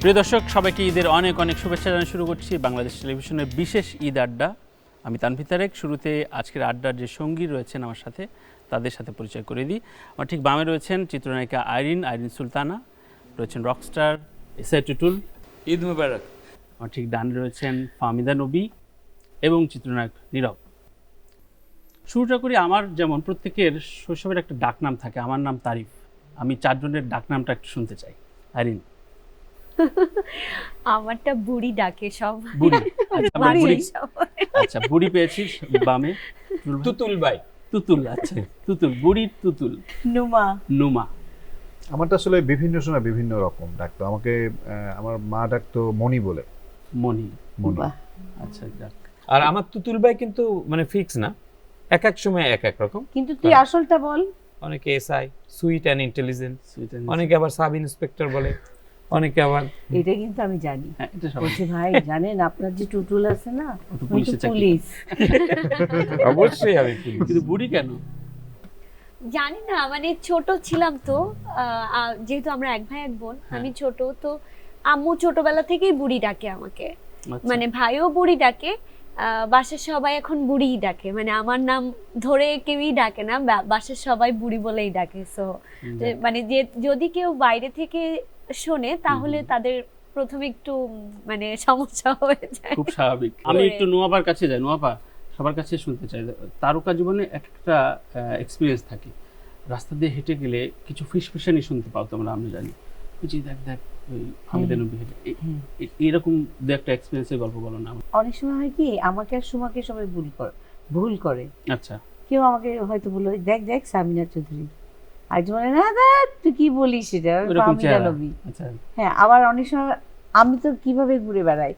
প্রিয় দর্শক, সবাইকে ঈদের অনেক অনেক শুভেচ্ছা জানিয়ে শুরু করছি বাংলাদেশ টেলিভিশনের বিশেষ ঈদ আড্ডা। আমি তানভীর তারেক। শুরুতে আজকের আড্ডার যে সঙ্গী রয়েছেন আমার সাথে, তাদের সাথে পরিচয় করে দিই। আমার ঠিক বামে রয়েছেন চিত্রনায়িকা আইরিন সুলতানা, রয়েছেন রকস্টার এসআই টুটুল। ঈদ মুবারক। আমার ঠিক ডানে রয়েছেন ফাহমিদা নবী এবং চিত্রনায়ক নীরব। শুরুটা করি, আমার যেমন প্রত্যেকের শৈশবের একটা ডাকনাম থাকে, আমার নাম তারিফ। আমি চারজনের ডাকনামটা একটু শুনতে চাই। আইরিন। আমারটা বুড়ি ডাকে সব। বুড়ি। আচ্ছা, আমরা বুড়ি। সবাই। আচ্ছা, বুড়ি পেয়েছিস বামে। তুতুল ভাই। তুতুল। আচ্ছা, তুতুল, বুড়ির তুতুল। নুমা। নুমা। আমারটা আসলে বিভিন্ন সময় বিভিন্ন রকম ডাকতো আমাকে। আমার মা ডাকতো মণি বলে। মণি। মণি। আচ্ছা, যাক। আর আমার তুতুল ভাই কিন্তু মানে ফিক্স না, এক এক সময় এক এক রকম। কিন্তু তুই আসলটা বল। অনেকে SI, sweet and intelligent, Sweet and- অনেকে আবার সাব ইন্সপেক্টর বলে, অনেকে আবার এটা কিন্তু আমি জানি। হ্যাঁ, এটা সবাই। বলছি ভাই জানেন আপনার যে টুটুল আছে না, ও তো ওই তো পুলিশে চাকরি। পুলিশ। অবশ্যই আমি পুলিশ। কিন্তু বুড়ি কেন? জানি না, মানে ছোট ছিলাম তো, যেহেতু আমরা এক ভাই এক বোন, আমি ছোট তো আম্মু ছোটবেলা থেকেই বুড়ি ডাকে আমাকে। আচ্ছা। মানে ভাইও বুড়ি ডাকে, বাসার সবাই এখন বুড়িই ডাকে, মানে আমার নাম ধরে কেউই ডাকে না, বাসার সবাই বুড়ি বলেই ডাকে। সো মানে যে যদি কেউ বাইরে থেকে শোনে তাহলে তাদের প্রথমে একটু মানে সমস্যা হয়ে যায়। খুব স্বাভাবিক। আমি একটু নোয়াপার কাছে যাই। নোয়াপা, সবার কাছে শুনতে চাই, তারকা জীবনে একটা এক্সপিরিয়েন্স থাকে। রাস্তা দিয়ে হেঁটে গেলে কিছু ফিসফিসানি শুনতে পাও তোমরা, আমি জানি। বুঝি দেখ দেখ ওই হামিদা নবী হেঁটে এরকম দু একটা এক্সপিরিয়েন্সের গল্প বলো না। অনেক সময় হয় কি আমাকে আর সুমাকে সবাই ভুল করে। আচ্ছা। কেউ আমাকে হয়তো বললো দেখ দেখ সামিনা চৌধুরী, আর একজন বলে না দা তুই কি বলিস সেটা ওরকম ফাহমিদা চেহারা। নবী। আচ্ছা। হ্যাঁ, আবার অনেক সময় আমি তো কিভাবে ঘুরে বেড়াই,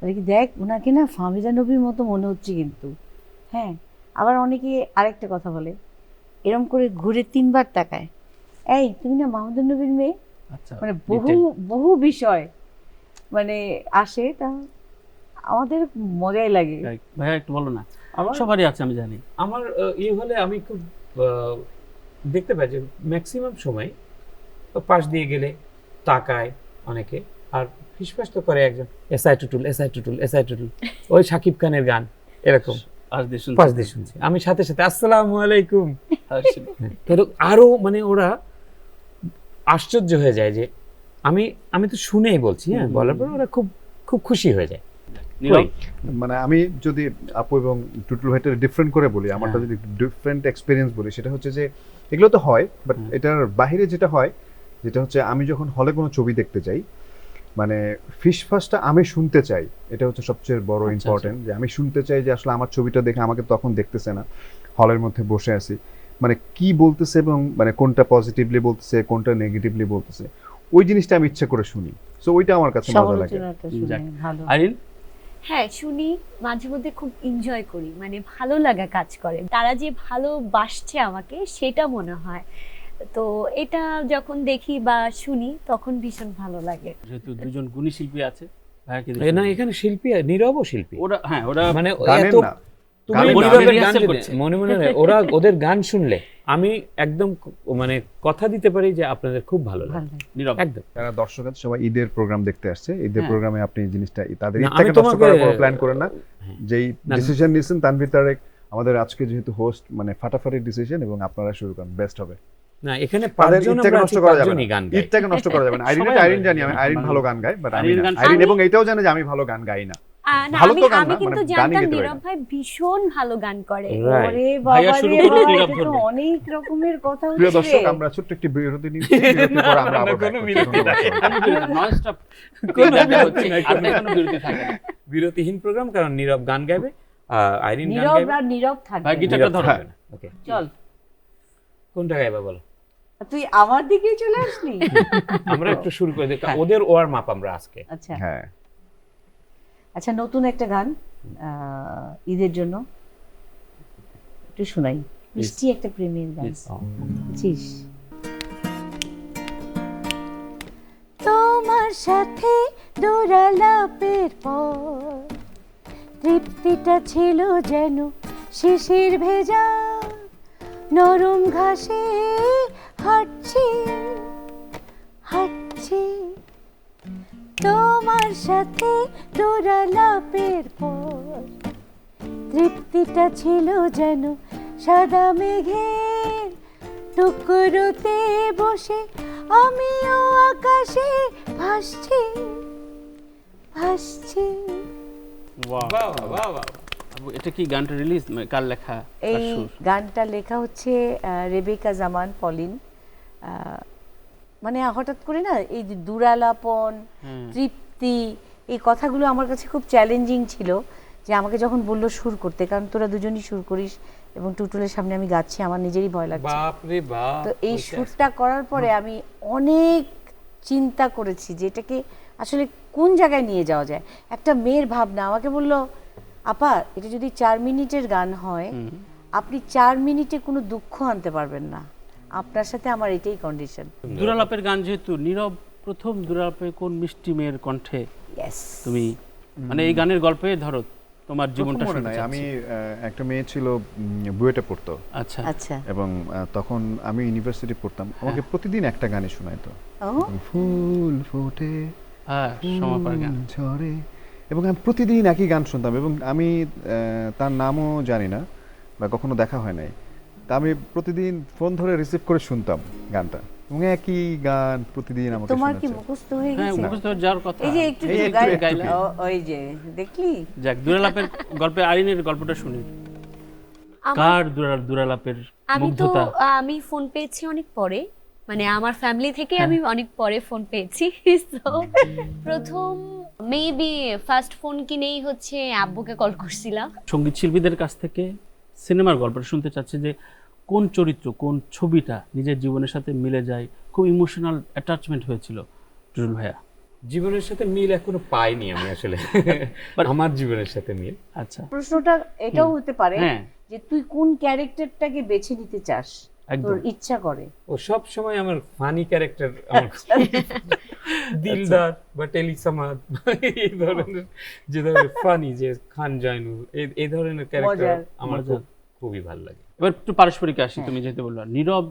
বলে কি দেখ ওনাকে না ফাহমিদা নবীর মতো মনে হচ্ছে কিন্তু। হ্যাঁ, আবার অনেকে আরেকটা কথা বলে, এরম করে ঘুরে 3 বার তাকায়, এই তুমি না মাহমুদুর নবীর মেয়ে। আচ্ছা, মানে বহু বিষয় মানে আসে, তা আমাদের মজাই লাগে। ভাইয়া একটু বলো না। আমার সবারই আছে, আমি জানি। আমার ইয়ে হলে আমি খুব দেখতে পাই যে ম্যাক্সিমাম সময় পাশ দিয়ে গেলে তাকায় অনেকে, আর ফিসফাস তো করে একজন, SI Tutul SI Tutul SI Tutul, ওই সাকিব খানের গান এরকম আজ দিয়ে শুনছি। পাশ দিয়ে শুনছি আমি, সাথে সাথে আসসালামু আলাইকুম। আসলে। কিন্তু আরো মানে ওরা আশ্চর্য হয়ে যায় যে আমি তো শুনেই বলছি, হ্যাঁ, বলার পর ওরা খুব খুব খুশি হয়ে যায়। নীরব। মানে আমি যদি আপু এবং টুটুল ভাইটা ডিফারেন্ট করে বলি, আমারটা হ্যাঁ। যদি ডিফারেন্ট এক্সপিরিয়েন্স বলি, সেটা হচ্ছে যে এগুলো তো হয়, বাট এটার বাইরে যেটা হয়, যেটা হচ্ছে আমি যখন হলে কোনো ছবি দেখতে যাই, মানে ফিসফাসটা আমি শুনতে চাই। এটা হচ্ছে সবচেয়ে বড় আচ্ছা, ইম্পর্টেন্ট, যে আমি শুনতে চাই যে আসলে আমার ছবিটা দেখে আমাকে তখন দেখতেছে না, হলের মধ্যে বসে আছি, মানে কি বলতেছে এবং মানে কোনটা পজিটিভলি বলতেছে কোনটা নেগেটিভলি বলতেছে, ওই জিনিসটা আমি ইচ্ছা করে শুনি। সো ওইটা আমার কাছে মজা লাগে। সমালোচনাটা শুনে যাক। ভালো। আইরিন। হ্যাঁ, শুনি, মাঝে মধ্যে খুব এনজয় করি, মানে ভালো লাগা কাজ করে, তারা যে ভালোবাসছে আমাকে সেটা মনে হয়। তো এটা যখন দেখি বা শুনি তখন ভীষণ ভালো লাগে। যেহেতু দুজন গুণী শিল্পী আছে, ভাইয়া কি না, এখানে শিল্পী, নীরবও শিল্পী। ওরা, হ্যাঁ, ওরা মানে গানের এত না, তুমি গানের না, নীরবের আমি গান rehearsal যদি- করছি। মনে মনে নেই, ওদের গান শুনলে আমি একদম মানে কথা দিতে পারি যে আপনাদের খুব ভালো লাগে, ভালো লাগে। নীরব। একদম। যারা দর্শক আছে সবাই ঈদের প্রোগ্রাম দেখতে আসছে, ঈদের হ্যাঁ। প্রোগ্রামে আপনি এই জিনিসটা তাদের না, ঈদটাকে আমি নষ্ট তোমাকে- করার কোনো প্ল্যান করেন না। হ্যাঁ। যেই না, না। ডিসিশন নিয়েছেন তানভীর তারেক, আমাদের আজকে যেহেতু হোস্ট, মানে ফাটাফাটি ডিসিশন, এবং আপনারা শুরু করেন, বেস্ট হবে। না, এখানে তাদের পাঁচজন ঈদটাকে আমরা নষ্ট আছি, করা যাবে পাঁচজনই না, গান গাই। ঈদটাকে নষ্ট করা যাবে না। সবাই আইরিন আমরা জানি, আমি আইরিন ভালো গান গায়, বাট আমি আইরিন না। গান আইরিন শুনি। এবং এটাও জানে যে আমি ভালো গান গাই না। না, ভালো তো গান আমি না, কিন্তু মানে গানই জানতাম গেতে পারি নীরব না। ভাই ভীষণ ভালো গান করে। Right. ওরে ভাইয়া বাবা শুরু রে করুক, বাবা, নীরব এটা তো ধরবে। অনেক রকমের কথা প্রিয় হচ্ছে। দর্শক, আমরা ছোট্ট একটি বিরতি নিচ্ছি, বিরতির পর আমরা আবার কোনো back করছি। বিরতি ধন্যবাদ নাই। সবাইকে। ননস্টপ কোনো বিরতি নাই, আর কোনো বিরতি থাকে না। বিরতিহীন প্রোগ্রাম, কারণ নীরব গান গাইবে, আইরিন গান নীরব গাইবে, আর নীরব থাকবে। ভাই, গিটারটা ধরো। ওকে, চল, কোনটা গাইবা বলো? তুই আমার দিকে চলে আসলি। আমরা একটু শুরু করে দিই, ওদের ওয়ার্ম আপ আমরা আজকে। আচ্ছা হ্যাঁ, আচ্ছা, নতুন একটা গান ঈদের জন্য একটু শোনাই, মিষ্টি একটা প্রেমের গান। Please. বুঝছিস? তোমার সাথে দৌড়ালাপের পর তৃপ্তিটা ছিল যেন শিশির ভেজা নরম ঘাসে হাঁটছি হাঁটছি, তোমার সাথে দৌড়ালাপের পর তৃপ্তিটা ছিল যেন সাদা মেঘের টুকরোতে বসে আমিও আকাশে ভাসছি ভাসছি। বাহ বাহ বাহ বাহ। আপু, এটা কি গানটা রিলিজ কার লেখা কার এই সুর? গানটা লেখা হচ্ছে রেবেকা জামান পলিন। মানে হঠাৎ করে না এই যে দুরালাপন, হ্যাঁ। তৃপ্তি, এই কথাগুলো আমার কাছে খুব চ্যালেঞ্জিং ছিল। যে আমাকে যখন বললো সুর করতে, কারণ তোরা দুজনই সুর করিস এবং টুটুলের সামনে আমি গাচ্ছি, আমার নিজেরই ভয় লাগছে। বাপ রে বাপ। তো এই সুরটা করার পরে আমি অনেক চিন্তা করেছি যে এটাকে আসলে কোন জায়গায় নিয়ে যাওয়া যায়। একটা মেয়ের ভাবনা আমাকে বললো, আপা এটা যদি 4 মিনিটের গান হয়, আপনি 4 মিনিটে কোনো দুঃখ আনতে পারবেন না, আপনার সাথে আমার এটাই কন্ডিশন। দুরালাপের গান যেহেতু, নীরব প্রথম দুরালাপে কোন মিষ্টি মেয়ের কণ্ঠে ইয়েস। তুমি মানে এই গানের গল্পে ধরো তোমার জীবনটা মনে শুনতে নাই, আমি চাচ্ছি। একটা মেয়ে ছিল বুয়েটে পড়তো আচ্ছা আচ্ছা। এবং তখন আমি ইউনিভার্সিটি পড়তাম, আমাকে প্রতিদিন একটা গানই শোনাইতো, ও ফুল ফোটে হ্যাঁ, সমাপার গান। ঝরে, এবং আমি প্রতিদিন একই গান শুনতাম এবং আমি তার নামও জানি না বা কখনো দেখা হয় নাই। তা আমি প্রতিদিন ফোন ধরে রিসিভ করে শুনতাম গানটা এবং একই গান প্রতিদিন আমাকে তোমার কি শোনাচ্ছে। মুখস্থ হয়ে হ্যাঁ, গেছে? মুখস্থ হয়ে যাওয়ার কথা। এই যে একটু এই একটু একটু গাই- একটু গাইলাম। ওই যে দেখলি, যাক, দুরালাপের গল্পে আরিনের গল্পটা শুনি। আমার- কার দুরালাপের আমি তো মুগ্ধতা? আমি ফোন পেয়েছি অনেক পরে, মানে আমার ফ্যামিলি থেকে আমি অনেক পরে ফোন পেয়েছি। তো প্রথম মেবি ফার্স্ট ফোন কিনেই হচ্ছে আব্বুকে কল করছিলাম। সঙ্গীত শিল্পীদের কাছ থেকে সিনেমার গল্পটা শুনতে চাচ্ছি যে কোন চরিত্র, কোন ছবিটা নিজের জীবনের সাথে মিলে যায়, খুব ইমোশনাল অ্যাটাচমেন্ট হয়েছিল টুটুল ভাইয়া? জীবনের সাথে মিল এখনো পাইনি আমি আসলে, আমার জীবনের সাথে মিল। আচ্ছা, প্রশ্নটা এটাও হতে পারে হ্যাঁ। যে তুই কোন ক্যারেক্টারটাকে বেছে নিতে চাস, একদম। তোর ইচ্ছা করে। ও সব সময় আমার ফানি ক্যারেক্টার, আমার দিলদার বা টেলিসামাদ এই ধরনের, যে ধরনের ফানি, যে খান জয়নুল, এই ধরনের ক্যারেক্টার মজার। আমার মজার। খুবই ভালো লাগে। এবার একটু পারস্পরিক আসি, তুমি যেহেতু বললো নীরব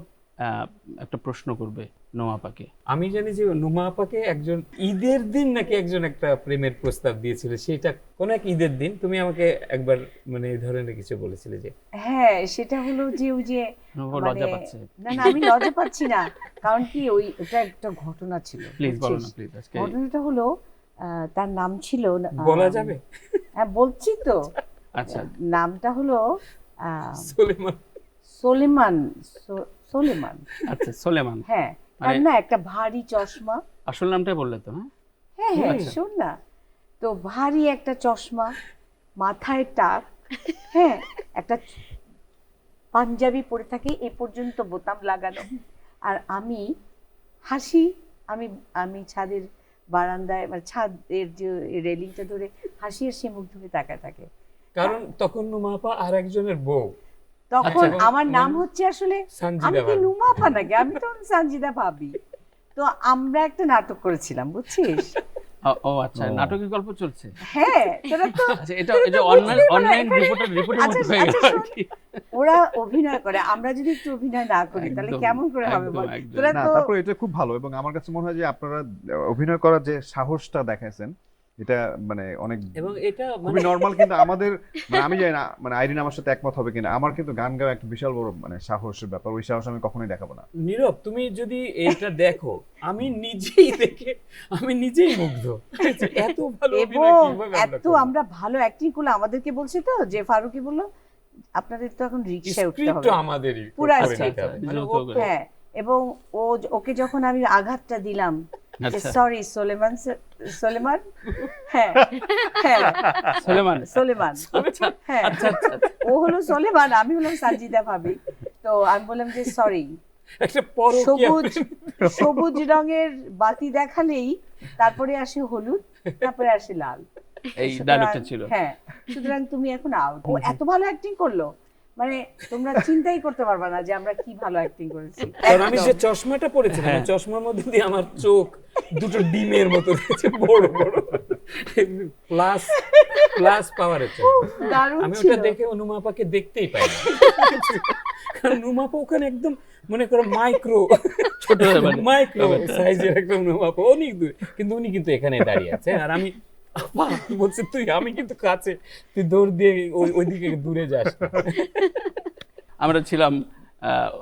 একটা প্রশ্ন করবে নোয়াপাকে। আমি জানি যে নুমা আপাকে একজন ঈদের দিন নাকি একজন একটা প্রেমের প্রস্তাব দিয়েছিল, সেটা কোন এক ঈদের দিন তুমি আমাকে একবার মানে এই ধরনের কিছু বলেছিলে যে। হ্যাঁ, সেটা হলো যে ওই যে নোয়াপা মানে- লজ্জা পাচ্ছে। না না, আমি লজ্জা পাচ্ছি না, কারণ কি ওটা একটা ঘটনা ছিল। প্লিজ বলো না, বুঝছিস? প্লিজ আজকে। ঘটনাটা হলো তার নাম ছিল বলা যাবে? হ্যাঁ বলছি তো, আচ্ছা, নামটা হলো সুলেমান। সোলেমান। সোলেমান, আচ্ছা, সোলেমান। হ্যাঁ। তার মানে- না একটা ভারী চশমা। আসল নামটাই বললে তো? হ্যাঁ, হ্যাঁ হ্যাঁ, আচ্ছা। শোন না, তো ভারী একটা চশমা, মাথায় টাক, হ্যাঁ, একটা পাঞ্জাবি পরে থাকে এ পর্যন্ত বোতাম লাগানো, আর আমি হাসি, আমি আমি ছাদের বারান্দায় মানে ছাদের যে রেলিংটা ধরে হাসি, আর সে মুখ ধরে তাকায় থাকে। কারণ তখন নুমা আপা আর একজনের বউ, তখন আচ্ছা, আমার নাম মানে হচ্ছে আসলে, সানজিদা আমি কি ভাবি। নুমাফা নাকি, আমি তো সানজিদা ভাবি। তো আমরা একটা নাটক করেছিলাম, বুঝছিস? ও আচ্ছা, নাটকের গল্প চলছে। হ্যাঁ, তোরা তো আচ্ছা, এটা অনলাইন রিপোর্টের আচ্ছা, মতো হয়ে গেল আচ্ছা, আর শোন, কি। ওরা অভিনয় করে, আমরা যদি একটু অভিনয় না করি তাহলে একদম, কেমন করে হবে একদম, বল? একদম। তোরা না, তো তারপরে এটা খুব ভালো এবং আমার কাছে মনে হয় যে আপনারা অভিনয় করার যে সাহসটা দেখাইছেন এটা মানে অনেক এবং এটা খুবই মানে নরমাল, কিন্তু আমাদের মানে আমি জানি না মানে আইরিন আমার সাথে একমত হবে কিনা, আমার কিন্তু গান গাওয়া একটা বিশাল বড় মানে সাহসের ব্যাপার, ওই সাহস আমি কখনোই দেখাবো না। নীরব, তুমি যদি এটা দেখো, আমি নিজেই দেখে আমি নিজেই মুগ্ধ। এত ভালো এবং অভিনয় কিভাবে আমরা এত করব? আমরা ভালো অ্যাক্টিং করলে আমাদেরকে বলছে তো যে ফারুকি বললো আপনাদের তো এখন রিকশায় উঠতে স্ক্রিপ্ট হবে। আমাদেরই পুরা করে script। নিতে হবে। মানে যৌথ ও করে। তো- হ্যাঁ, এবং ওকে যখন আমি আঘাতটা দিলাম, আচ্ছা, সরি সোলেমান, সোলেমান, হ্যাঁ হ্যাঁ সোলেমান। সোলেমান, হ্যাঁ আচ্ছা, আচ্ছা, আচ্ছা। ও হলো সোলেমান, আমি হলাম সানজিদা ভাবি। তো আমি বললাম যে সরি, একটা পরকীয়া সবুজ রঙের বাতি দেখালেই তারপরে আসে হলুদ, তারপরে আসে লাল। এই সুতরাং- ডায়লগটা ছিল। হ্যাঁ, সুতরাং তুমি এখন আউট। ও এত ভালো অ্যাক্টিং করলো, মানে তোমরা চিন্তাই করতে পারবা না যে আমরা কি ভালো অ্যাক্টিং করেছি। কারণ আমি যে একদম। চশমাটা পরেছিলাম, হ্যাঁ। ওই চশমার মধ্যে দিয়ে আমার চোখ দুটো ডিমের মতো দেখছে, বড় বড় প্লাস প্লাস পাওয়ারের চশমা। দারুণ আমি ছিল। ওটা দেখে নুমাপাকে দেখতেই পাই না, কারণ নুমাপা ওখানে একদম মনে করো মাইক্রো ছোট মানে মাইক্রো সাইজের একটা অনুভব, অনেক দূর, কিন্তু উনি কিন্তু এখানে দাঁড়িয়ে আছে, আর আমি আপা বলছে তুই, আমি কিন্তু কাছে, তুই দৌড় দিয়ে ওইদিকে দূরে যাস না। আমরা ছিলাম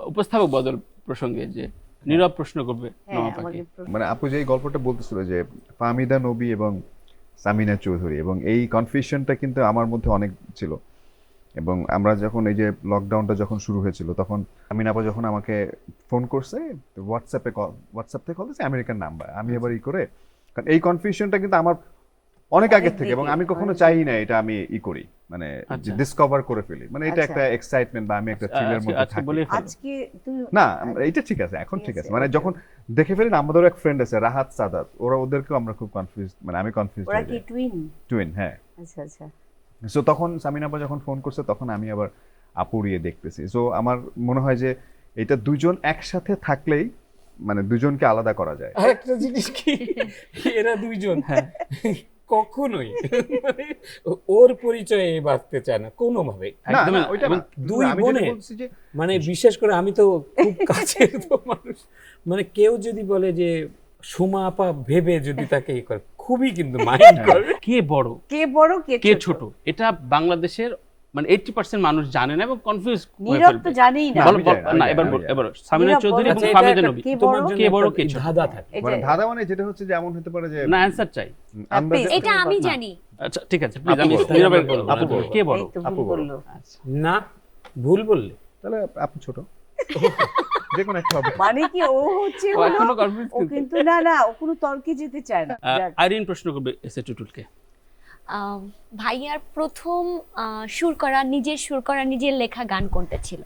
উপস্থাপক বদল প্রসঙ্গে, যে নীরব প্রশ্ন করবে হ্যাঁ নোমাপাকে। আমাকে মানে আপু যে এই গল্পটা বলতেছিল যে ফাহমিদা নবী এবং সামিনা চৌধুরী, এবং এই কনফিউশনটা কিন্তু আমার মধ্যে অনেক ছিল। এবং আমরা যখন এই যে লকডাউনটা যখন শুরু হয়েছিল, তখন আমিন আপা যখন আমাকে ফোন করছে, হোয়াটসঅ্যাপ থেকে কল দিয়েছে, আমেরিকান নাম্বার, আমি এবার করে, কারণ এই কনফিউশনটা কিন্তু আমার অনেক অনেক আগের থেকে, এবং দিকে, আমি কখনো অনেক চাই না এটা আমি করি, মানে আচ্ছা। ডিসকভার করে ফেলি, মানে এটা আচ্ছা। একটা এক্সাইটমেন্ট বা আমি একটা থ্রিলের মধ্যে আজকে থাকি। বলে ফেলো। আজকে তুমি না এটা ঠিক আছে, এখন ঠিক ঠিক আছে, আছে, মানে okay. যখন দেখে ফেলি না, আমাদেরও এক ফ্রেন্ড আছে রাহাত সাদাত, ওদেরকেও আমরা খুব কনফিউজ, মানে আমি কনফিউজ ওরা হয়ে কি যাই। টুইন? টুইন, হ্যাঁ। আচ্ছা আচ্ছা। সো তখন সামিনা আপা যখন ফোন করছে, তখন আমি আবার আপুড়িয়ে দেখতেছি। সো আমার মনে হয় যে এটা দুজন একসাথে থাকলেই মানে দুজনকে আলাদা করা যায়। আর একটা জিনিস কি, এরা দুইজন কখনোই মানে ওর পরিচয়ে বাঁচতে চায় না কোনোভাবে। না একদমই না না। ওইটা এবং না, দুই আমি যেটা বোনে বলছি যে মানে বিশেষ করে আমি তো খুব কাছের তো মানুষ, মানে কেউ যদি বলে যে সুমা আপা ভেবে যদি তাকে ই করে, খুবই কিন্তু মাইন্ড করে। কে বড় কে বড় কে ছোট, এটা বাংলাদেশের মানে 80% মানুষ জানে না এবং কনফিউজ হয়ে নীরব তো ফেলবে। জানেই না। না, বলো, আমি জানি, আমি না জানি, এবার আমি বল, জানি। এবার সামিনা নীরব চৌধুরী বলো এবং যে এটা ফাহমিদা একটা নবী, কে তোমার বড়? জন্য কে বড় একটা কে ছোট? ধাঁধা থাকে। এই মানে যে- ধাঁধা মানে যেটা হচ্ছে যে এমন হতে পারে যে না অ্যানসার চাই। আমরা please, যে- এটা আমি না। জানি। আচ্ছা ঠিক আছে, প্লিজ আপু আমি বলো, নীরবে বলো, বলবো। আপু বলো। কে বড়? এই তো আপু ভুল বড়। বললো। আচ্ছা। না, ভুল বললে তাহলে আপু ছোট, যে কোনো একটা হবে। মানে কি ও হচ্ছে ও হলো, এখনো কনফিউজ ও কিন্তু না না ও কোনো তর্কে যেতে চায় না। যাক। আইরিন প্রশ্ন করবে এসে টুটুলকে। ভাইয়ার প্রথম নিজের সুর করা নিজের লেখা গান কোনটা ছিল?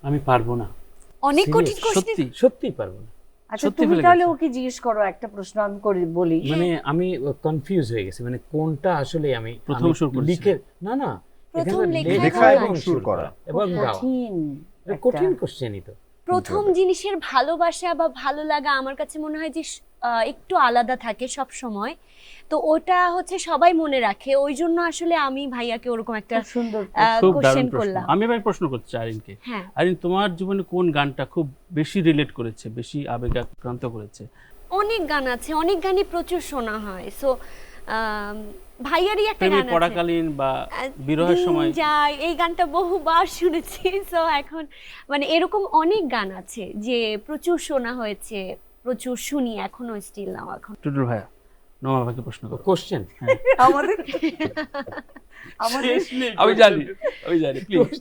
আমি পারবো না, অনেক Serious? কঠিন কোশ্চেন। সত্যি সত্যিই পারবো না। আচ্ছা সত্যি তুমি ফেলে তাহলে গেছে। ওকে জিজ্ঞেস করো, একটা প্রশ্ন আমি করে বলি। মানে আমি কনফিউজ হয়ে গেছি, মানে কোনটা আসলে আমি প্রথম আমি সুর করেছিলে? লিখে না না প্রথম এখানে লেখা লেখা এবং এবং সুর সুর করা। করা এবং গাওয়া, কঠিন এটা একটা। কঠিন কোশ্চেনই তো। প্রথম জিনিসের ভালোবাসা বা ভালো লাগা আমার কাছে মনে হয় যে একটু আলাদা থাকে সব সময়, তো ওটা হচ্ছে সবাই মনে রাখে, ওই জন্য আসলে আমি ভাইয়াকে ওরকম একটা খুব সুন্দর। খুব দারুণ কোশ্চেন প্রশ্ন। করলাম। আমি এবার প্রশ্ন করছি আইরিনকে। হ্যাঁ, আইরিন, তোমার জীবনে কোন গানটা খুব বেশি রিলেট করেছে, বেশি আবেগাক্রান্ত করেছে? অনেক গান আছে, অনেক গানই প্রচুর শোনা হয়। সো ভাইয়ারই একটা প্রেমে গান আছে, পড়াকালীন বা বিরহের দিন সময়? যায়, এই গানটা বহুবার শুনেছি। সো এখন মানে এরকম অনেক গান আছে যে প্রচুর শোনা হয়েছে, প্রচুর শুনি, এখনো স্টিল নাও এখন। টুটুল ভাইয়া, নোমা ভাইকে প্রশ্ন করো। কোশ্চেন আমাদের আমাদের আমি জানি প্লিজ।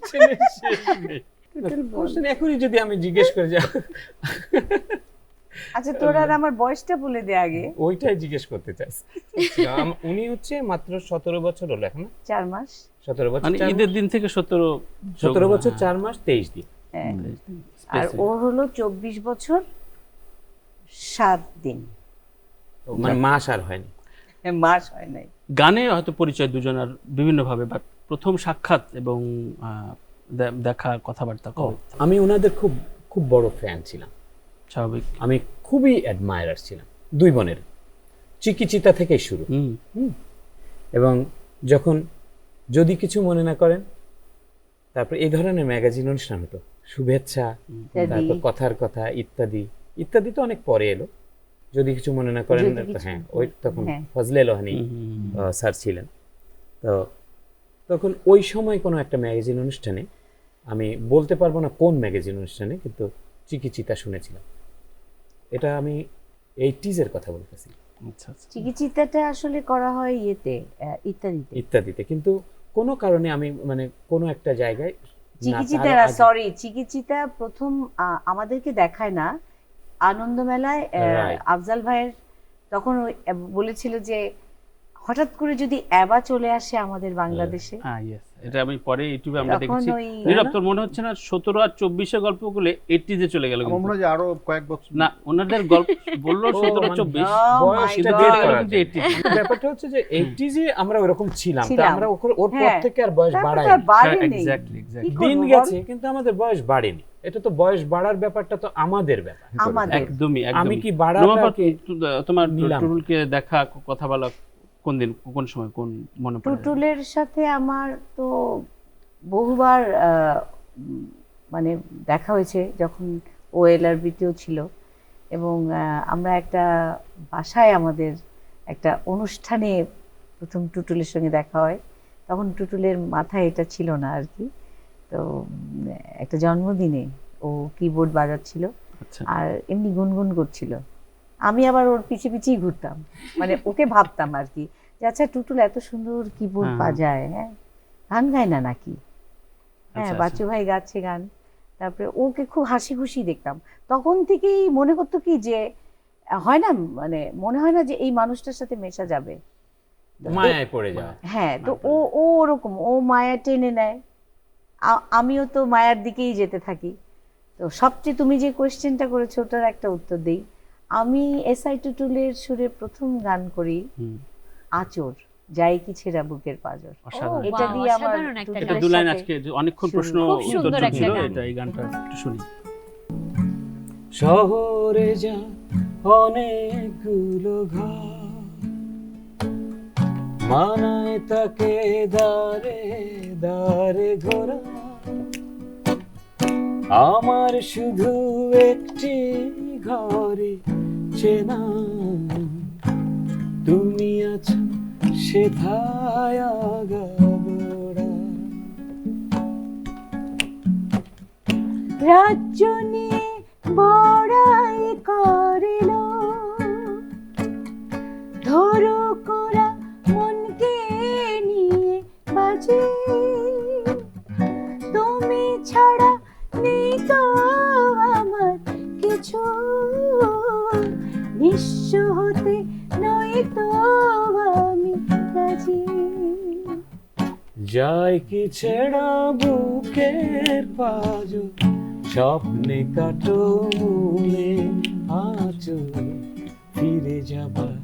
কোশ্চেন এখনই যদি আমি জিজ্ঞেস করে যাই, আচ্ছা তোর আর আমার বয়সটা বলে দে আগে। ওইটাই জিজ্ঞেস করতে চাইছি। উনি হচ্ছে মাত্র 17 বছর হলো এখন, 4 মাস। 17 বছর মানে 4 ঈদের দিন থেকে 17 বছর 4 মাস 23 দিন। হ্যাঁ। আর Specific. ওর হলো 24 বছর 7 দিন। মানে মাস আর হয়নি। মাস হয় নাই। গানে হয়তো পরিচয় দুজনের বিভিন্নভাবে, বাট প্রথম সাক্ষাৎ এবং দেখা কথাবার্তা কবে? আমি ওনাদের খুব খুব বড় ফ্যান ছিলাম, স্বাভাবিক। আমি খুবই অ্যাডমায়ারার ছিলাম দুই বোনের, চিকিচিতা থেকে শুরু। হুম। এবং যখন যদি কিছু মনে না করেন, তারপর এই ধরনের ম্যাগাজিন অনুষ্ঠান হতো, শুভেচ্ছা, তারপর কথার কথা ইত্যাদি ইত্যাদি, তো অনেক পরে এলো। যদি কিছু মনে না করেন, যদি কিছু- হ্যাঁ ওই তখন হ্যাঁ। ফজলে লোহানী স্যার ছিলেন। তো তখন ওই সময় কোনো একটা ম্যাগাজিন অনুষ্ঠানে, আমি বলতে পারবো না কোন ম্যাগাজিন অনুষ্ঠানে, কিন্তু চিকিচিতা শুনেছিলাম। এটা আমি 80s এর কথা বলতেছি, আচ্ছা আচ্ছা। চিকিৎসাটা আসলে করা হয় ইয়েতে ইত্যাদিতে। ইত্যাদিতে, কিন্তু কোনো কারণে আমি মানে কোনো একটা জায়গায় চিকিৎসা সরি চিকিৎসা প্রথম আমাদেরকে দেখায় না, আনন্দ মেলায় Right. আফজাল ভাইয়ের তখন বলেছিল যে হঠাৎ করে যদি অ্যাবা চলে আসে আমাদের বাংলাদেশে, হ্যাঁ ইয়েস, এটা আমি পরে ইউটিউবে আমরা তখন দেখেছি। ওই নীরব, তোর মনে হচ্ছে না 17 আর 24 গল্পগুলো 80s চলে গেল? আমার মনে হয় যে আরো কয়েক বছর না, ওনাদের গল্প বললো 17 মানে 24, Oh my বয়সটা God. বের গেল করা কিন্তু যায়। 80s। ব্যাপারটা হচ্ছে যে 80s এ আমরা ওরকম ছিলাম, তো ছিলাম। আমরা ওর পর হ্যাঁ। থেকে আর বয়স তারপর বাড়াই তো আর বাড়েনি। Exactly exactly. কি দিন করবো গেছে বল? কিন্তু আমাদের বয়স বাড়েনি। এটা তো বয়স বাড়ার ব্যাপারটা তো আমাদের ব্যাপার। আমাদের একদমই আমি একদমই। কি নোমাপা, বাড়াটাকে তোমার নিলাম। টুটুলকে দেখা কথা বলা কোন দিন, কোন সময়, কোন মনে পড়ে? টুটুলের সাথে আমার তো বহুবার মানে দেখা হয়েছে, যখন ও এলআরবিতেও ছিল। এবং আমরা একটা বাসায় আমাদের একটা অনুষ্ঠানে প্রথম টুটুলের সঙ্গে দেখা হয়। তখন টুটুলের মাথায় এটা ছিল না আর কি। তো একটা জন্মদিনে ও কিবোর্ড বাজাচ্ছিল আচ্ছা আর এমনি গুনগুন করছিল। আমি আবার ওর পিছে পিছেই ঘুরতাম, মানে ওকে ভাবতাম আর কি যে আচ্ছা টুটুল এত সুন্দর কিবোর্ড হ্যাঁ। বাজায়, হ্যাঁ গান গায় না নাকি? হ্যাঁ, আচ্ছা, বাচ্চু ভাই গাচ্ছে গান। তারপরে ওকে খুব হাসি খুশি দেখতাম। তখন থেকেই মনে হতো কি যে হয় না, মানে মনে হয় না যে এই মানুষটার সাথে মেশা যাবে। তো মায়ায় পড়ে যাওয়া। হ্যাঁ, তো ও ও ওরকম, ও মায়া টেনে নেয়। আমিও তো মায়ার দিকেই যেতে থাকি। তো সবচেয়ে তুমি যে কোয়েশ্চেনটা করেছো ওটার একটা উত্তর দিই। আমি এসআই টুটুলের সুরে প্রথম গান করি হুম, আঁচড়, যাই কি ছেঁড়া বুকের পাঁজর। অসাধারণ। এটা wow, দিয়ে আমার অসাধারণ একটা এটা গান। দু লাইন সাথে আজকে যে অনেকক্ষণ শুরু। প্রশ্ন খুব উত্তর সুন্দর একটা ছিল, গান। এটা এই গানটা একটু শুনি। শহরে যা অনেকগুলো ঘর, মানায় তাকে দারে দারে ঘোরা, আমার শুধু একটি ঘরে চেনা, তুমি আছো সেথায় আগাগোড়া। রাজ্য নিয়ে বড়াই করিল, ধরো কোরা মনকে নিয়ে বাজে, তুমি ছাড়া নেই তো আমার কিছু, নিঃস্ব হতে নই তো আমি রাজি। যাই কি ছেড়া বুকের পাজো, স্বপ্নে কাটো মনে আছো, ফিরে যাবার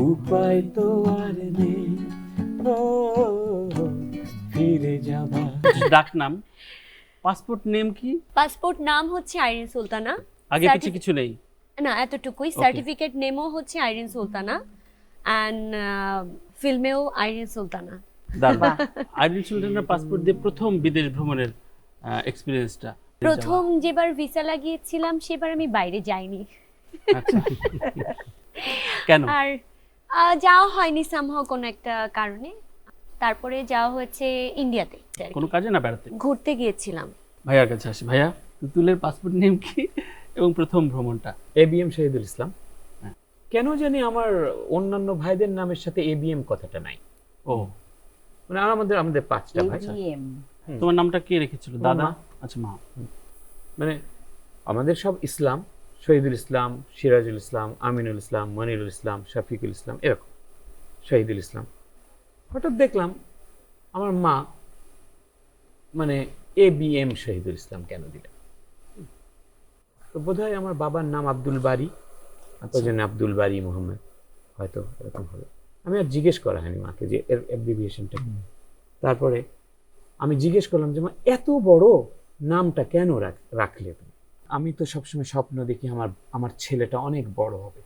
উপায় তো আর নেই, ও ফিরে যাবার। ডাক নাম, পাসপোর্ট নেম কি? পাসপোর্ট নাম হচ্ছে আইরিন সুলতানা। আগে পিছে কিছু নেই? না, এতটুকুই। সার্টিফিকেট নেমও হচ্ছে আইরিন সুলতানা, অ্যান্ড ফিল্মেও আইরিন সুলতানা। দারুণ। আইরিন সুলতানার পাসপোর্ট দিয়ে প্রথম বিদেশ ভ্রমণের এক্সপিরিয়েন্সটা। প্রথম যেবার ভিসা লাগিয়েছিলাম সেবার আমি বাইরে যাইনি, আচ্ছা কেন? আর যাওয়া হয়নি সামহাও কোনো একটা কারণে। তারপরে যাওয়া হয়েছে ইন্ডিয়াতে আর কি। কোনো কাজে না বেড়াতে? ঘুরতে গিয়েছিলাম। ভাইয়ার কাছে আসি। ভাইয়া, তুতুলের পাসপোর্ট নেম কি এবং প্রথম ভ্রমণটা? এবিএম শহীদুল ইসলাম। হ্যাঁ। কেন জানি আমার অন্যান্য ভাইদের নামের সাথে এবিএম কথাটা নাই। ও, মানে আমাদের 5টা ভাই। ABM তোমার নামটা কে রেখেছিল? আমার দাদা? মা। আচ্ছা, মা। মানে আমাদের সব ইসলাম, শহীদুল ইসলাম, সিরাজুল ইসলাম, আমিনুল ইসলাম, মনিরুল ইসলাম, শফিকুল ইসলাম, এরকম শহীদুল ইসলাম। হঠাৎ দেখলাম আমার মা মানে এবিএম শহীদুল ইসলাম কেন দিলেন। তো বোধহয় আমার বাবার নাম আব্দুল বারী, ওই জন্য আব্দুল বারী মোহাম্মদ হয়তো এরকম হবে। আমি আর জিজ্ঞেস করা হয়নি মাকে যে এর অ্যাব্রিভিয়েশনটা কি। তারপরে আমি জিজ্ঞেস করলাম যে মা এত বড় নামটা কেন রাখলে তুমি? আমি তো সবসময় স্বপ্ন দেখি আমার ছেলেটা অনেক বড় হবে,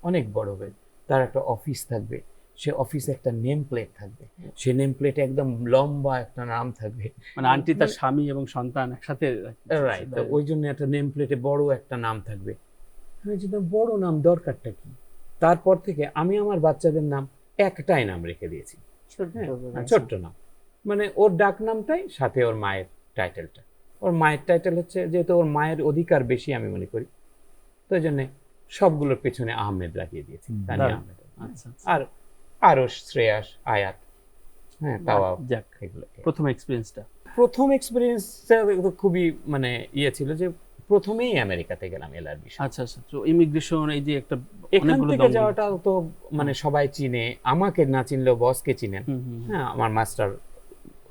অনেক বড় হবে, তার একটা অফিস থাকবে, সে অফিসে একটা নেম প্লেট থাকবে, সে নেম প্লেটে একদম লম্বা একটা নাম থাকবে। মানে আন্টি তার স্বামী এবং সন্তান একসাথে। রাইট, তো ওই জন্য একটা নেম প্লেটে বড় একটা নাম থাকবে। আমি বলছি, বড় নাম দরকারটা কি? তারপর থেকে আমি আমার বাচ্চাদের নাম একটাই নাম রেখে দিয়েছি, ছোট্ট করে। ছোট্ট নাম। মানে ওর ডাক নামটাই সাথে ওর মায়ের টাইটেলটা। ওর মায়ের টাইটেল হচ্ছে, যেহেতু ওর মায়ের অধিকার বেশি আমি মনে করি, তো এই জন্য সবগুলোর পেছনে আহমেদ লাগিয়ে দিয়েছি, তানিয়া দারুণ। আহমেদ। আচ্ছা, আচ্ছা। আর আরশ, শ্রেয়াস, আয়াত, হ্যাঁ তাওয়া, যাক, এগুলো। প্রথম এক্সপিরিয়েন্সটা। প্রথম এক্সপিরিয়েন্সটা খুবই মানে ছিল যে প্রথমেই আমেরিকাতে গেলাম এলআরবি। আচ্ছা আচ্ছা, তো ইমিগ্রেশন, এই যে একটা এখান অনেকগুলো থেকে দম- যাওয়াটা তো মানে সবাই চিনে, আমাকে না চিনলেও বসকে চিনেন। হুম, হুম, হুম। হ্যাঁ, আমার মাস্টার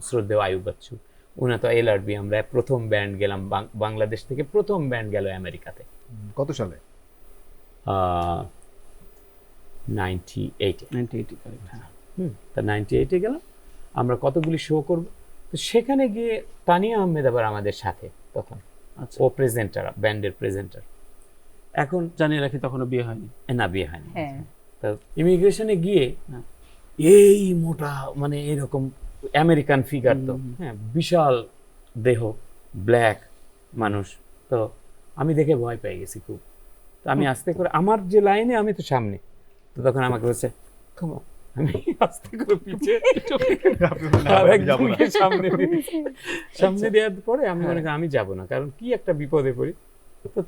শ্রদ্ধেয় আয়ুব বাচ্চু, উনি তো এলআরবি, আমরা প্রথম ব্যান্ড গেলাম বাংলাদেশ থেকে, প্রথম ব্যান্ড গেল আমেরিকাতে কত সালে? 98-এ। 98 correct, হ্যাঁ। তা 98-এ গেলাম, আমরা কতগুলি শো করব। তো সেখানে গিয়ে তানিয়া আহমেদ আবার আমাদের সাথে, তখন আচ্ছা, ও প্রেজেন্টার, ব্যান্ডের প্রেজেন্টার। এখন জানিয়ে রাখি তখনও বিয়ে হয়নি। না, বিয়ে হয়নি। হ্যাঁ, তো ইমিগ্রেশনে গিয়ে হ্যাঁ। এই মোটা, মানে এরকম আমেরিকান ফিগার, তো হ্যাঁ, বিশাল দেহ, ব্ল্যাক মানুষ। তো আমি দেখে ভয় পেয়ে গেছি খুব। তো আমি আস্তে করে আমার যে লাইনে আমি তো সামনে, তো তখন আমাকে বলছে come on, আমি আস্তে করে পিছিয়ে আর একজনকে সামনে দিয়েছি। সামনে দেওয়ার পরে আমি মনে করি আমি যাব না, কারণ কি একটা বিপদে পড়ি। তো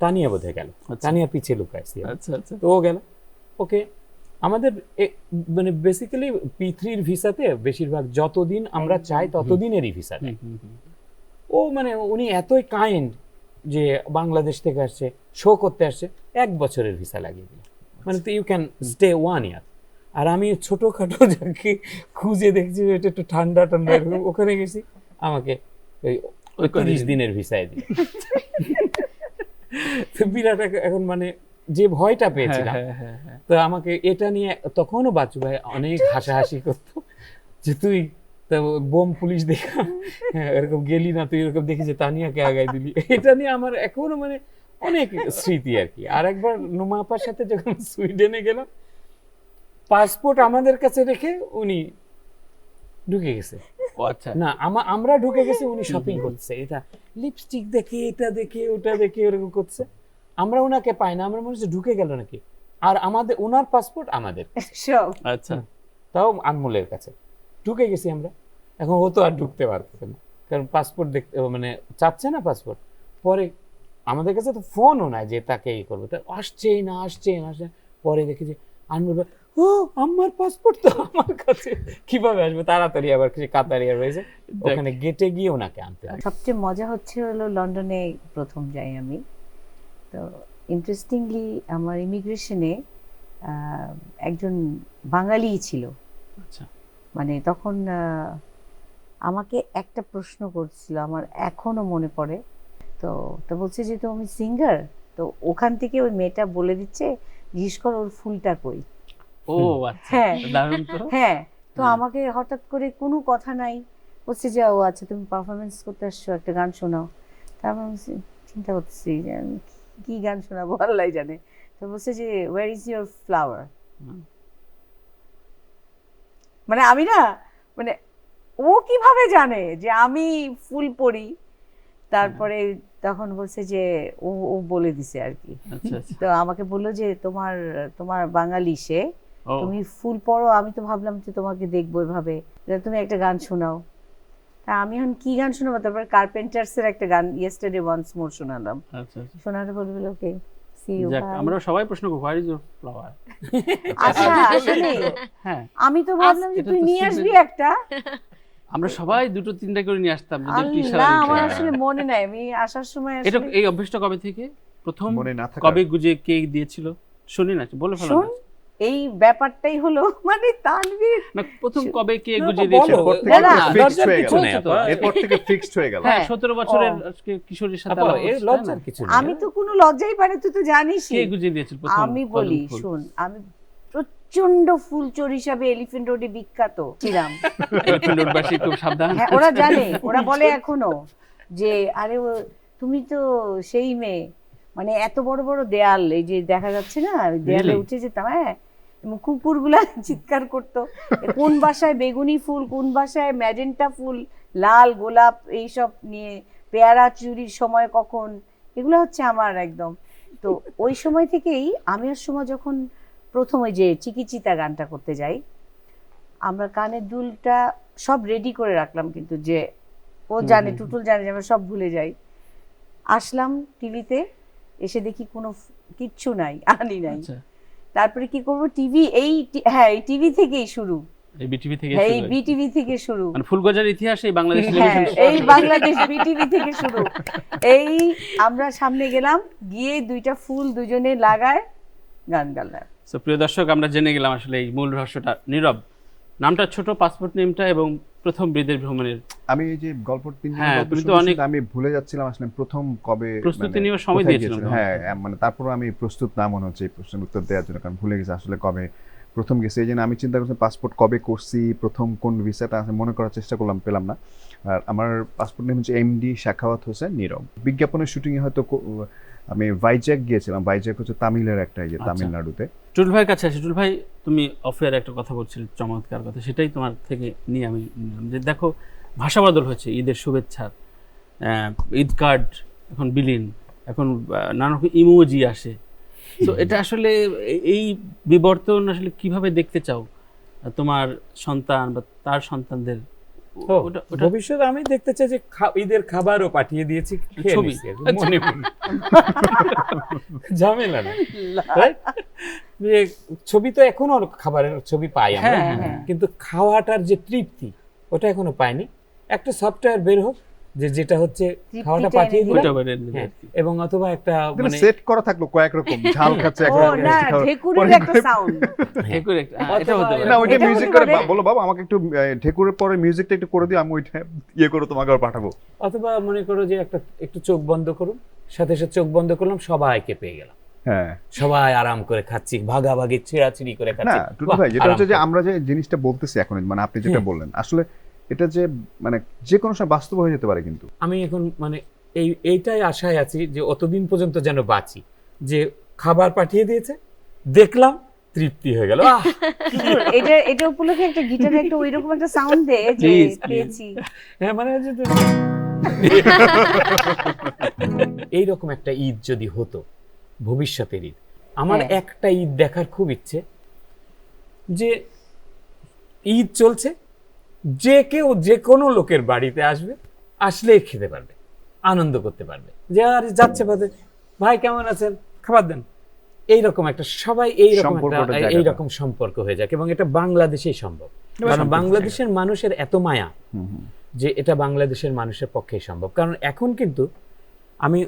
তানিয়া বোধহয় গেল, তানিয়া পিছিয়ে লুকাইছি। আচ্ছা আচ্ছা তো ও গেল, ওকে। আমাদের মানে বেসিক্যালি P3 ভিসাতে বেশিরভাগ যতদিন আমরা চাই ততদিনেরই ভিসা দেয়। ও মানে উনি এতই কাইন্ড যে বাংলাদেশ থেকে আসছে, শো করতে আসছে, 1 বছরের ভিসা লাগিয়ে দিল, মানে তো ইউ ক্যান স্টে 1 ইয়ার। আর আমি ছোটখাটো যাকে খুঁজে দেখছি এটা একটু ঠান্ডা ঠান্ডা এরকম, ওখানে গেছি, আমাকে ওই 30 দিনের ভিসায় দিল। তো বিরাট এখন মানে যে ভয়টা পেয়েছিলাম, তো আমাকে এটা নিয়ে তখনও বাচ্চু ভাই অনেক হাসাহাসি করতো যে তুই বোম পুলিশ দেখা এরকম গেলি না, তুই এরকম দেখি যে তানিয়াকে আগায় দিলি। এটা নিয়ে আমার এখনো মানে অনেক স্মৃতি আর কি। আর একবার নুমা আপার সাথে যখন সুইডেনে গেলাম, পাসপোর্ট আমাদের কাছে রেখে উনি ঢুকে গেছে। আচ্ছা না আমরা ঢুকে গেছি, উনি শপিং করছে, এটা লিপস্টিক দেখে, এটা দেখে, ওটা দেখে এরকম করছে। আমরা ওনাকে পাই না, আমরা মনে হচ্ছে ঢুকে গেল নাকি। আর আমাদের ওনার পাসপোর্ট আমাদের, সব আচ্ছা তাও আনমোলের কাছে ঢুকে গেছি আমরা। এখন ও তো আর ঢুকতে পারতেছে না, কারণ পাসপোর্ট দেখতে মানে চাচ্ছে না পাসপোর্ট। পরে আমাদের কাছে তো ফোনও নাই যে তাকে এই করবো, তা আসছেই না। পরে দেখি যে আনমোল, ও আমার পাসপোর্ট তো আমার কাছে, কিভাবে আসবে? তাড়াতাড়ি আবার কিছু কাতার এয়ারওয়েজে ওখানে গেটে গিয়ে ওনাকে আনতে হয়। সবচেয়ে মজা হচ্ছে হলো লন্ডনে প্রথম যাই আমি। তো ইন্টারেস্টিংলি আমার ইমিগ্রেশনে একজন বাঙালি ছিল। আচ্ছা মানে তখন আমাকে একটা প্রশ্ন করছিল, আমার এখনো মনে পড়ে। তো তো বলছে যে তুমি সিঙ্গার। তো ওখান থেকে ওই মেয়েটা বলে দিচ্ছে, জিজ্ঞেস কর ওর ফুলটা কই। ও আচ্ছা হ্যাঁ দারুণ তো। হ্যাঁ, তো হুম। আমাকে হঠাৎ করে কোনো কথা নাই বলছে যে ও আচ্ছা তুমি পারফরমেন্স করতে আসছো, একটা গান শোনাও। তারপর আমি চিন্তা করতেছি যে আমি কি গান শোনাবো, আল্লাহ জানে। তো বলছে যে ওয়ার ইজ ইউর ফ্লাওয়ার। হুম। মানে আমি না, মানে ও কিভাবে জানে যে আমি ফুল পড়ি। তারপরে তখন বলছে যে ও ও বলে দিছে আর কি। আচ্ছা আচ্ছা তো আমাকে বললো যে তোমার তোমার বাঙালি সে, ও তুমি ফুল পড়ো। আমি তো ভাবলাম যে তোমাকে দেখবো এভাবে, তুমি একটা গান শোনাও। তা আমি এখন কি গান শোনাবো? তারপর কার্পেন্টার্সের একটা গান ইয়েস্টারডে ওয়ান্স মোর শোনালাম। আচ্ছা আচ্ছা শোনাতে বলবে ওকে সি ইউ যাক আমরা সবাই প্রশ্ন করব হোয়ার ইজ ইউর ফ্লাওয়ার। আচ্ছা আসলে হ্যাঁ আমি তো ভাবলাম যে এটা তুই তো নিয়ে secret। আসবি একটা। আমরা সবাই 2-3টা করে নিয়ে আসতাম যদি একটু ইশারা আল্লাহ, দিতে। আমার আসলে মনে নাই, আমি আসার সময় এটা আসলে এই অভ্যাসটা কবে থেকে প্রথম মনে না থাকা কবে গুজে কে দিয়েছিল শুনি না, বলে ফেলো শোন, না। এই ব্যাপারটাই হলো মানে তানভীর। না প্রথম কবে কে না, গুজে বলো। দিয়েছিল? এরপর থেকে না, না, ফিক্সড লজ্জার হয়ে কিছু গেল, নেই, তো। আপা। এরপর থেকে ফিক্সড হয়ে গেল। হ্যাঁ হ্যাঁ। 17 বছরের ও। আজকে কিশোরীর সাথে আপা, আলাপ এর হচ্ছে, তাই লজ্জার না? কিছু আমি তো কোনো লজ্জাই পাই না, তুই তো জানিস। কে গুজে দিয়েছিল প্রথম? আমি কদম বলি ফুল? শোন, আমি প্রচন্ড ফুলচোর হিসাবে এলিফ্যান্ট রোডে বিখ্যাত ছিলাম। এলিফ্যান্ট রোডবাসী খুব সাবধান। হ্যাঁ ওরা জানে, ওরা বলে এখনো যে আরে তুমি তো সেই মেয়ে, মানে এত বড় বড় দেয়াল এই যে দেখা যাচ্ছে না, ওই দেয়ালে Really? উঠে যেতাম। হ্যাঁ, এবং কুকুরগুলা চিৎকার করতো কোন বাসায় বেগুনি ফুল, কোন বাসায় ম্যাজেন্টা ফুল, লাল গোলাপ এইসব নিয়ে, পেয়ারা চুরির সময় কখন, এগুলো হচ্ছে আমার একদম। তো ওই সময় থেকেই আমি আর সময় যখন প্রথম ওই যে চিকিচিতা গানটা করতে যাই, আমরা কানের দুলটা সব রেডি করে রাখলাম, কিন্তু যে ও জানে, টুটুল জানে যে আমরা সব ভুলে যাই। আসলাম টিভিতে, এসে দেখি কোনো কিচ্ছু নাই, আনি নাই। আচ্ছা তারপরে কি করব, টিভি হ্যাঁ এই টিভি থেকেই শুরু, এই বিটিভি থেকে হ্যাঁ এই শুরু হয়। বিটিভি থেকে শুরু। মানে ফুলগজার ইতিহাস এই বাংলাদেশ হ্যাঁ টেলিভিশন এই বাংলাদেশ বিটিভি থেকে শুরু। এই আমরা সামনে গেলাম, গিয়ে দুইটা ফুল দুজনে লাগায় গান গাইলাম। সো প্রিয় দর্শক আমরা জেনে গেলাম আসলে এই মূল রহস্যটা। নীরব নামটা ছোট, পাসপোর্ট নেমটা এবং প্রথম বিদেশ ভ্রমণের আমি এই যে গল্প তিন দিনের হ্যাঁ, গল্প তুমি তো শুনতে অনেক শুনতে আমি ভুলে যাচ্ছিলাম আসলে প্রথম কবে প্রস্তুতি মানে নেওয়ার সময় কোথায় দিয়েছিলাম গিয়েছিলাম। হ্যাঁ মানে তারপরে আমি প্রস্তুত না মনে হচ্ছে এই প্রশ্নের উত্তর দেওয়ার জন্য, কারণ ভুলে গেছি আসলে কবে প্রথম গেছি। এই জন্য আমি চিন্তা করছি পাসপোর্ট কবে করছি, প্রথম কোন ভিসাটা আছে মনে করার চেষ্টা করলাম, পেলাম না। আর আমার পাসপোর্ট নেম হচ্ছে এমডি শাখাওয়াত হোসেন নীরব। বিজ্ঞাপনের শুটিংয়ে হয়তো আমি ভাইজ্যাক গিয়েছিলাম। ভাইজ্যাক হচ্ছে তামিলের একটা ইয়ে, আচ্ছা। তামিলনাড়ুতে। টুটুল ভাইয়ের কাছে আসি। টুটুল ভাই তুমি অফেয়ার একটা কথা বলছিলে, চমৎকার কথা, সেটাই তোমার থেকে নিয়ে আমি নিলাম যে দেখো ভাষা বদল হয়েছে, ঈদের শুভেচ্ছা, ঈদ কার্ড এখন বিলীন, এখন নানা রকম ইমোজি আসে। তো এটা আসলে এই বিবর্তন আসলে কিভাবে দেখতে চাও তোমার সন্তান বা তার সন্তানদের? ওটা ভবিষ্যতে আমি দেখতে চাই যে ঈদের খাবারও পাঠিয়ে দিয়েছি, খেয়ে ছবি। নিছি, মনে মনে। ঝামেলা না, right? যে ছবি তো এখনো খাবারের ছবি পাই আমরা, হ্যাঁ, হ্যাঁ। কিন্তু খাওয়াটার যে তৃপ্তি ওটা এখনো পাইনি। একটা সফটওয়্যার বের হোক যেটা হচ্ছে খাওয়াটা পাঠিয়ে দিলাম, ওইটা বাইরে নিবে হ্যাঁ, আর কি। এবং অথবা একটা মানে সেট করা থাকলো কয়েক রকম, ঝাল খাচ্ছে ও একরকম, না, মিষ্টি খাওয়া- ঢেকুরের পরে- একটা সাউন্ড। ঢেকুর একটা, এটা হতে পারে। না ওইটা এটা মিউজিক হতে করে পারে। বলো বাবা আমাকে একটু ঠেকুরের পরে মিউজিকটা একটু করে দিও, আমি ওইটা ইয়ে করে তোমাকে আবার পাঠাবো। অথবা মনে করো যে একটু চোখ বন্ধ করুন, সাথে সাথে চোখ বন্ধ করলাম, সবাইকে পেয়ে গেলাম, হ্যাঁ সবাই আরাম করে খাচ্ছি, ভাগাভাগি ছিঁড়াছিড়ি করে না খাচ্ছি। টুটু বাহ, ভাই, যেটা আরাম হচ্ছে যে করে। আমরা যে জিনিসটা বলতেছি এখন, মানে আপনি যেটা বললেন আসলে এটা যে মানে যে কোনো সময় বাস্তব হয়ে যেতে পারে কিন্তু। আমি এখন মানে এইটাই আশায় আছি যে অতদিন পর্যন্ত যেন বাঁচি, যে খাবার পাঠিয়ে দিয়েছে, দেখলাম, তৃপ্তি হয়ে গেল। এটা উপলক্ষে একটা গিটারে একটা ওইরকম একটা সাউন্ড দে যে Please, please. পেয়েছি। হ্যাঁ, মানে হচ্ছে এইরকম একটা ঈদ যদি হতো, ভবিষ্যতের ঈদ, আমার হ্যাঁ। একটা ঈদ দেখার খুব ইচ্ছে, যে ঈদ চলছে, যে কেউ যে কোনো লোকের বাড়িতে আসবে, আসলেই খেতে পারবে, আনন্দ করতে পারবে, যে আর যাচ্ছে পথে, ভাই কেমন আছেন, খাবার দেন, এইরকম একটা সবাই সম্পর্কটা জায়গাটা। এইরকম সম্পর্ক হয়ে যাক, এবং এটা বাংলাদেশেই সম্ভব, কারণ বাংলাদেশের মানুষের এত মায়া যে এটা বাংলাদেশের মানুষের পক্ষেই সম্ভব। কারণ এখন কিন্তু আমি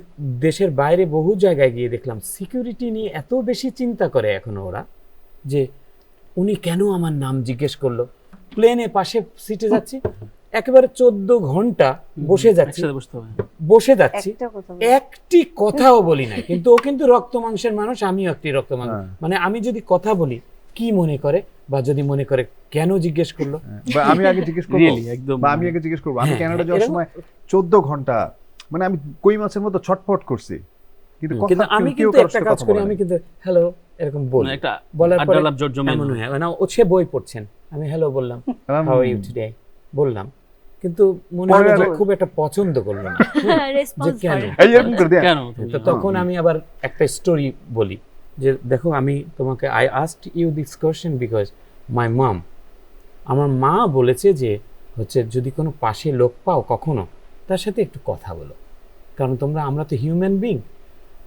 দেশের বাইরে বহু জায়গায় গিয়ে দেখলাম সিকিউরিটি নিয়ে এত বেশি চিন্তা করে এখনো ওরা, যে উনি কেন আমার নাম জিজ্ঞেস করলো, প্লেনে পাশে সিটে যাচ্ছি, একেবারে 14 ঘন্টা বসে যাচ্ছি, একসাথে বসতে হবে। বসে যাচ্ছি, একটা কথা বল। একটি কথাও বলি নাই, কিন্তু ও কিন্তু রক্ত মাংসের মানুষ, আমিও একটি রক্ত মাংস, হ্যাঁ। মানে আমি যদি কথা বলি কি মনে করে, বা যদি মনে করে কেন জিজ্ঞেস করলো, বা আমি আগে জিজ্ঞেস করবো, Really, একদম। বা আমি আগে জিজ্ঞেস করবো, আমি হ্যাঁ, কানাডা যাওয়ার এরকম- সময় 14 ঘন্টা মানে আমি কই মাছের মতো ছটফট করছি, কিন্তু কথা কিন্তু আমি কেউ কিন্তু কারোর একটা সাথে কাজ কথা করি, বলে আমি নাই। কিন্তু হ্যালো এরকম বলি, মানে একটা বলার পরে আড্ডা লাভ জমে এমন হয় না, ও সে বই পড়ছেন, আমি হ্যালো বললাম, হাউ আর ইউ টুডে বললাম, কিন্তু মনে হলো যে খুব একটা পছন্দ করলো না, রেসপন্স যে কেন? করে। এই এরকম করে দেয়া। কেন তুমি? তো তখন আমি আবার একটা স্টোরি বলি, যে দেখো আমি তোমাকে I asked you this question because my mom, আমার মা বলেছে যে হচ্ছে যদি কোনো পাশে লোক পাও কখনো, তার সাথে একটু কথা বলো, কারণ আমরা তো হিউম্যান বিং,